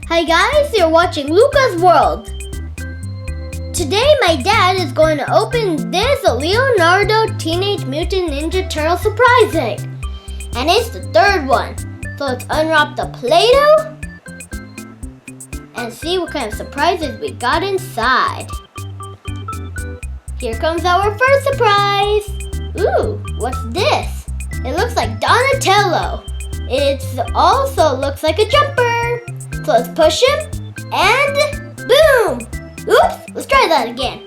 Hi guys, you're watching Luca's World. Today my dad is going to open this Leonardo Teenage Mutant Ninja Turtle surprise egg. And it's the third one. So let's unwrap the Play-Doh and see what kind of surprises we got inside. Here comes our first surprise. Ooh, what's this? It looks like Donatello. It also looks like a jumper. So let's push him and boom! Oops, let's try that again.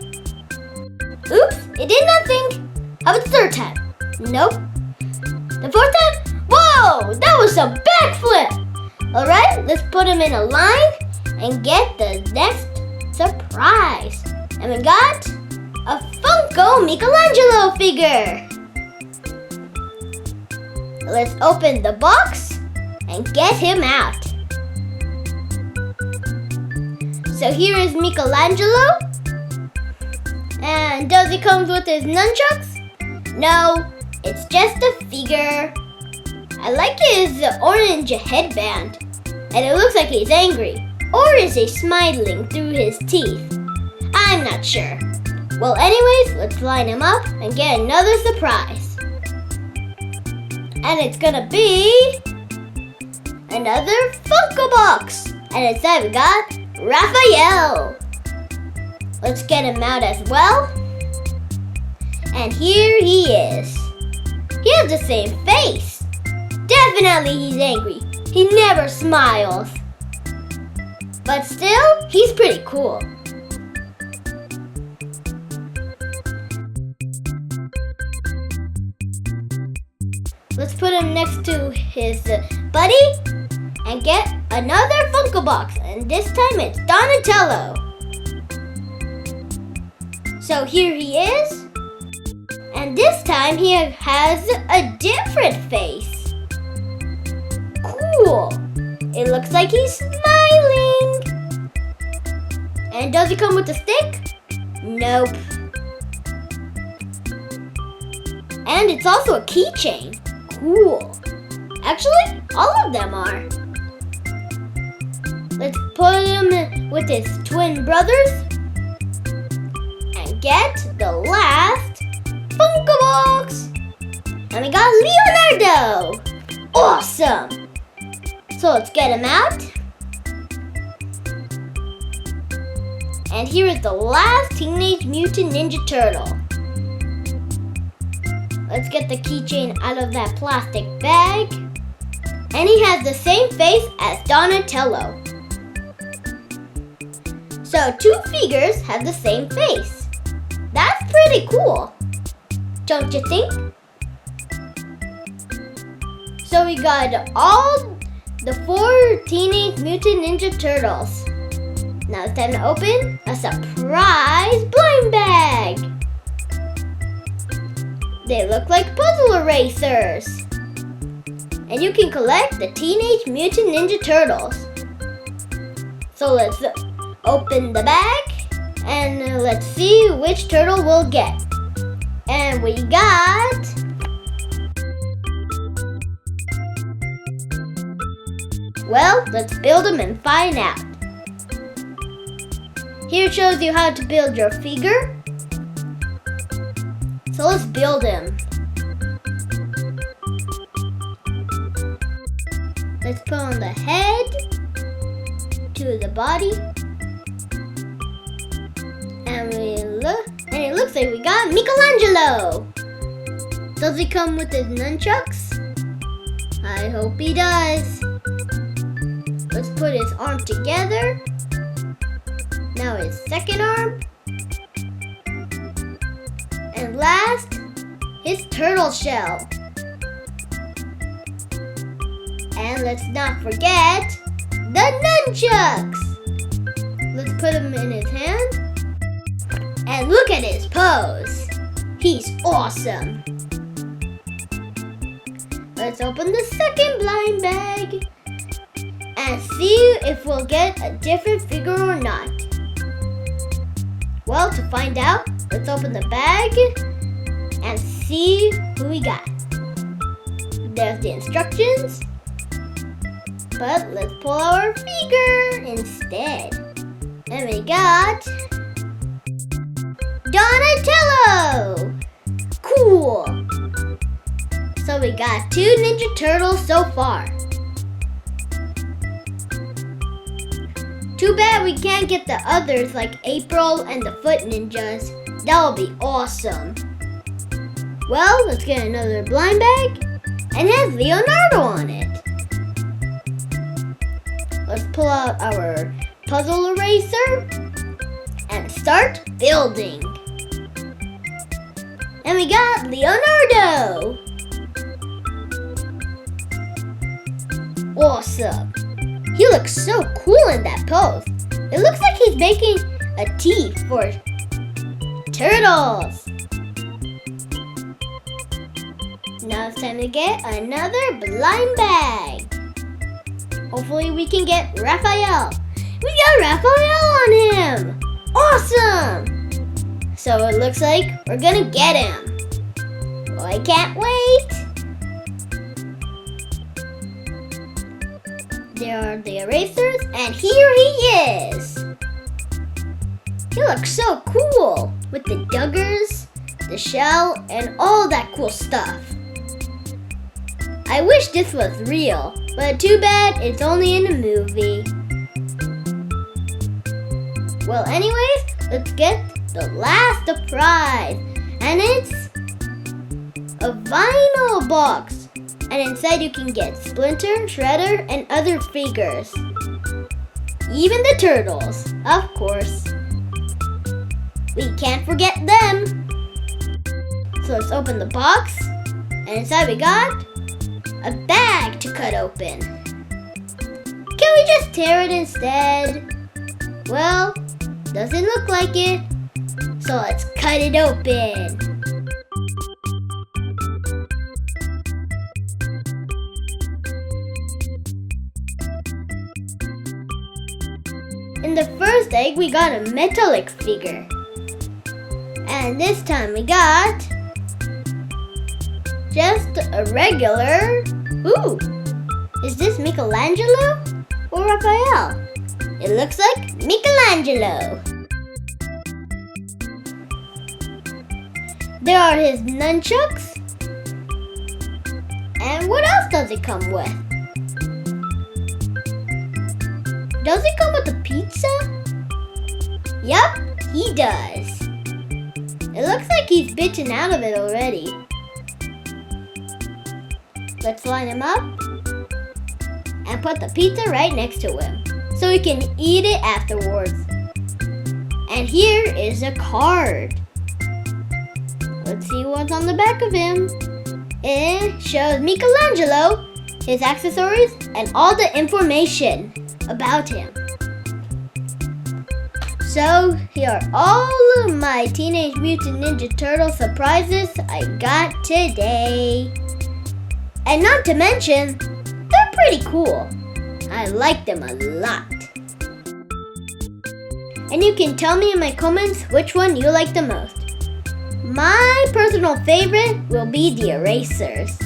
Oops, it did nothing. How about the third time? Nope. The fourth time? Whoa, that was a backflip. Alright, let's put him in a line and get the next surprise. And we got a Funko Michelangelo figure. Let's open the box and get him out. So here is Michelangelo. And does he come with his nunchucks? No, it's just a figure. I like his orange headband. And it looks like he's angry. Or is he smiling through his teeth? I'm not sure. Well, anyways, let's line him up and get another surprise. And it's gonna be another Funko box. And inside we got Raphael. Let's get him out as well. And here he is. He has the same face. Definitely he's angry. He never smiles. But still, he's pretty cool. Let's put him next to his buddy and get another Funko box. And this time it's Donatello. So here he is. And this time he has a different face. Cool. It looks like he's smiling. And does he come with a stick? Nope. And it's also a keychain. Cool. Actually, all of them are. Let's put him with his twin brothers and get the last Funko box. And we got Leonardo. Awesome. So let's get him out. And here is the last Teenage Mutant Ninja Turtle. Let's get the keychain out of that plastic bag. And he has the same face as Donatello. So two figures have the same face. That's pretty cool, don't you think? So we got all the 4 Teenage Mutant Ninja Turtles. Now it's time to open a surprise blind bag. They look like puzzle erasers. And you can collect the Teenage Mutant Ninja Turtles. So let's open the bag and let's see which turtle we'll get. And we got well, let's build them and find out. Here it shows you how to build your figure. So let's build him. Let's put on the head to the body. And it looks like we got Michelangelo. Does he come with his nunchucks? I hope he does. Let's put his arm together. Now his second arm. And last, his turtle shell. And let's not forget the nunchucks. Let's put him in his hand. And look at his pose. He's awesome. Let's open the second blind bag and see if we'll get a different figure or not. Well, to find out, let's open the bag and see who we got. There's the instructions, But let's pull our figure instead. And we got Donatello! Cool! So we got 2 Ninja Turtles so far. Too bad we can't get the others like April and the Foot Ninjas. That would be awesome. Well, let's get another blind bag. And it has Leonardo on it. Let's pull out our puzzle eraser and start building. And we got Leonardo! Awesome! He looks so cool in that pose. It looks like he's making a tea for turtles. Now it's time to get another blind bag. Hopefully we can get Raphael. We got Raphael on him! Awesome! So it looks like we're gonna get him. Well, I can't wait! There are the erasers, and here he is! He looks so cool with the duggars, the shell, and all that cool stuff. I wish this was real, but too bad it's only in a movie. Well, anyways, let's get the last surprise, and it's a vinyl box. And inside you can get Splinter, Shredder, and other figures. Even the turtles, of course. We can't forget them. So let's open the box. And inside we got a bag to cut open. Can we just tear it instead? Well, doesn't look like it. So let's cut it open. In the first egg, we got a metallic figure. And this time we got just a regular. Ooh, is this Michelangelo or Raphael? It looks like Michelangelo. There are his nunchucks. And what else does it come with? Does it come with a pizza? Yup, he does. It looks like he's bitten out of it already. Let's line him up and put the pizza right next to him so we can eat it afterwards. And here is a card. Let's see what's on the back of him. It shows Michelangelo, his accessories, and all the information about him. So here are all of my Teenage Mutant Ninja Turtle surprises I got today. And not to mention, they're pretty cool. I like them a lot. And you can tell me in my comments which one you like the most. My personal favorite will be the erasers.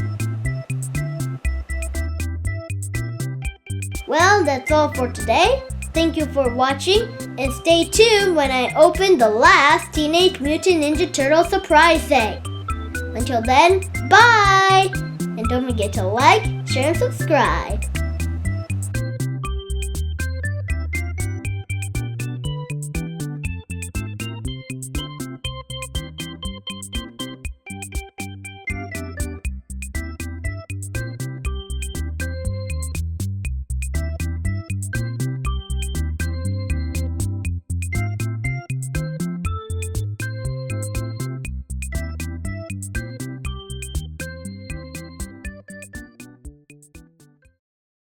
Well, that's all for today. Thank you for watching, and stay tuned when I open the last Teenage Mutant Ninja Turtle surprise egg. Until then, bye! And don't forget to like, share, and subscribe.